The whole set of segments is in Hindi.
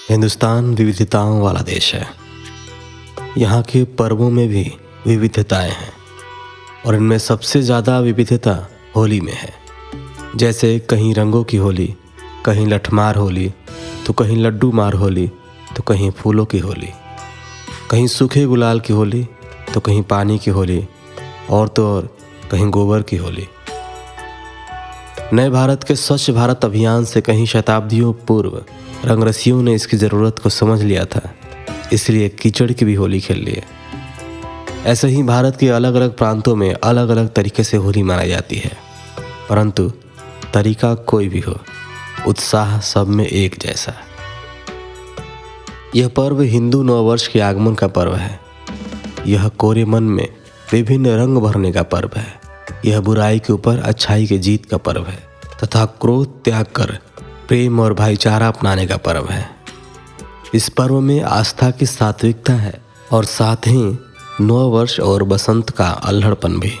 हिंदुस्तान विविधताओं वाला देश है। यहाँ के पर्वों में भी विविधताएं हैं और इनमें सबसे ज़्यादा विविधता होली में है। जैसे कहीं रंगों की होली, कहीं लठमार होली, तो कहीं लड्डू मार होली, तो कहीं फूलों की होली, कहीं सूखे गुलाल की होली, तो कहीं पानी की होली, और तो और कहीं गोबर की होली। नए भारत के स्वच्छ भारत अभियान से कहीं शताब्दियों पूर्व रंगरसियों ने इसकी ज़रूरत को समझ लिया था, इसलिए कीचड़ की भी होली खेल ली है। ऐसे ही भारत के अलग अलग प्रांतों में अलग अलग तरीके से होली मनाई जाती है, परंतु तरीका कोई भी हो, उत्साह सब में एक जैसा है। यह पर्व हिंदू नववर्ष के आगमन का पर्व है। यह कोरे मन में विभिन्न रंग भरने का पर्व है। यह बुराई के ऊपर अच्छाई की जीत का पर्व है तथा क्रोध त्याग कर प्रेम और भाईचारा अपनाने का पर्व है। इस पर्व में आस्था की सात्विकता है और साथ ही नव वर्ष और बसंत का अल्हड़पन भी।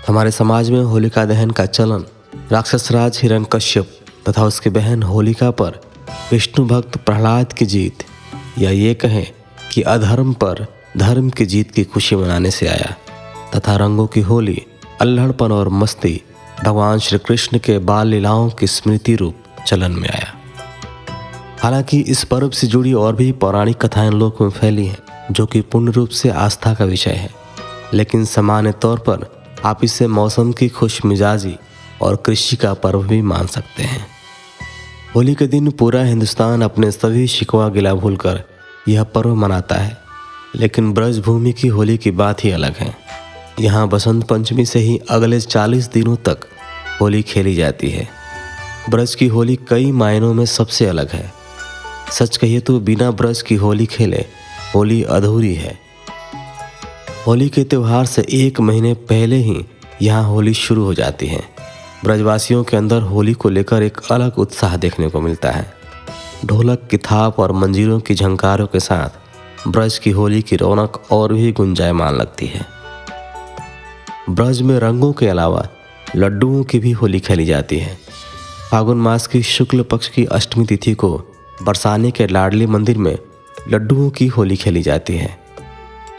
हमारे समाज में होलिका दहन का चलन राक्षसराज हिरण्यकश्यप तथा उसकी बहन होलिका पर विष्णु भक्त प्रहलाद की जीत, या ये कहें कि अधर्म पर धर्म की जीत की खुशी मनाने से आया तथा रंगों की होली, अल्हड़पन और मस्ती भगवान श्री कृष्ण के बाल लीलाओं की स्मृति रूप चलन में आया। हालांकि इस पर्व से जुड़ी और भी पौराणिक कथाएं लोक में फैली हैं, जो कि पूर्ण रूप से आस्था का विषय है, लेकिन सामान्य तौर पर आप इसे मौसम की खुश मिजाजी और कृषि का पर्व भी मान सकते हैं। होली के दिन पूरा हिंदुस्तान अपने सभी शिकवा गिला भूलकर यह पर्व मनाता है, लेकिन ब्रजभूमि की होली की बात ही अलग है। यहाँ बसंत पंचमी से ही अगले 40 दिनों तक होली खेली जाती है। ब्रज की होली कई मायनों में सबसे अलग है। सच कहिए तो बिना ब्रज की होली खेले होली अधूरी है। होली के त्यौहार से 1 महीने पहले ही यहाँ होली शुरू हो जाती है। ब्रजवासियों के अंदर होली को लेकर एक अलग उत्साह देखने को मिलता है। ढोलक की थाप और मंजीरों की झंकारों के साथ ब्रज की होली की रौनक और भी गुंजायमान लगती है। ब्रज में रंगों के अलावा लड्डुओं की भी होली खेली जाती है। फागुन मास की शुक्ल पक्ष की अष्टमी तिथि को बरसाने के लाडली मंदिर में लड्डुओं की होली खेली जाती है।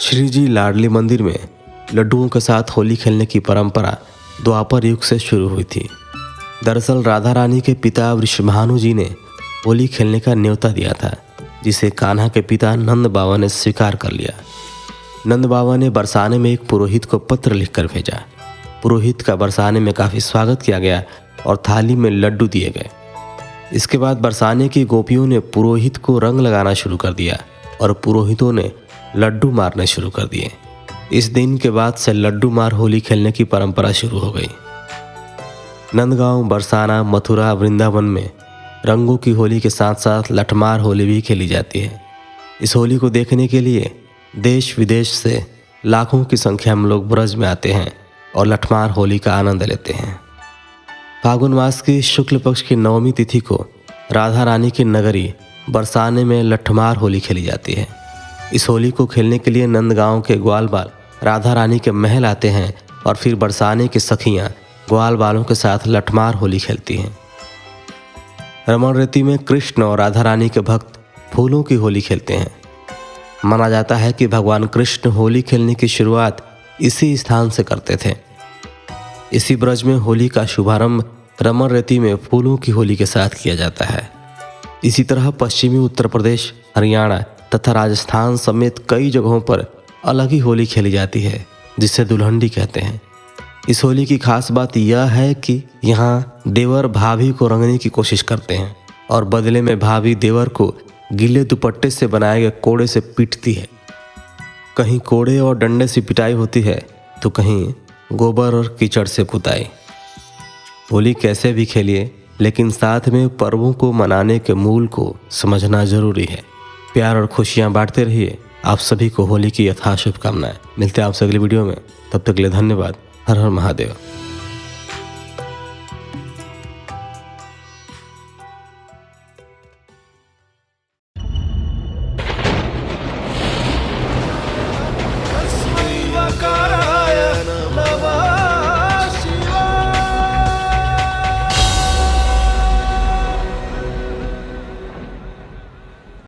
श्री जी लाडली मंदिर में लड्डुओं के साथ होली खेलने की परंपरा द्वापर युग से शुरू हुई थी। दरअसल राधा रानी के पिता वृषभानु जी ने होली खेलने का न्योता दिया था, जिसे कान्हा के पिता नंद बाबा ने स्वीकार कर लिया। नंद बाबा ने बरसाने में एक पुरोहित को पत्र लिखकर भेजा। पुरोहित का बरसाने में काफ़ी स्वागत किया गया और थाली में लड्डू दिए गए। इसके बाद बरसाने की गोपियों ने पुरोहित को रंग लगाना शुरू कर दिया और पुरोहितों ने लड्डू मारने शुरू कर दिए। इस दिन के बाद से लड्डू मार होली खेलने की परंपरा शुरू हो गई। नंदगांव, बरसाना, मथुरा, वृंदावन में रंगों की होली के साथ साथ लठमार होली भी खेली जाती है। इस होली को देखने के लिए देश विदेश से लाखों की संख्या में लोग ब्रज में आते हैं और लठमार होली का आनंद लेते हैं। फागुन मास की शुक्ल पक्ष की नवमी तिथि को राधा रानी की नगरी बरसाने में लठमार होली खेली जाती है। इस होली को खेलने के लिए नंदगांव के ग्वाल बाल राधा रानी के महल आते हैं और फिर बरसाने की सखियां ग्वाल बालों के साथ लठमार होली खेलती हैं। रमन रेती में कृष्ण और राधा रानी के भक्त फूलों की होली खेलते हैं। माना जाता है कि भगवान कृष्ण होली खेलने की शुरुआत इसी स्थान से करते थे। इसी ब्रज में होली का शुभारंभ रमन रेती में फूलों की होली के साथ किया जाता है। इसी तरह पश्चिमी उत्तर प्रदेश, हरियाणा तथा राजस्थान समेत कई जगहों पर अलग ही होली खेली जाती है, जिसे दुल्हंडी कहते हैं। इस होली की खास बात यह है कि यहाँ देवर भाभी को रंगने की कोशिश करते हैं और बदले में भाभी देवर को गीले दुपट्टे से बनाए गए कोड़े से पीटती है। कहीं कोड़े और डंडे से पिटाई होती है तो कहीं गोबर और कीचड़ से पुताई। होली कैसे भी खेलिए, लेकिन साथ में पर्वों को मनाने के मूल को समझना जरूरी है। प्यार और खुशियाँ बांटते रहिए। आप सभी को होली की यथा शुभकामनाएं। मिलते हैं आपसे अगली वीडियो में, तब तक के लिए धन्यवाद। हर हर महादेव।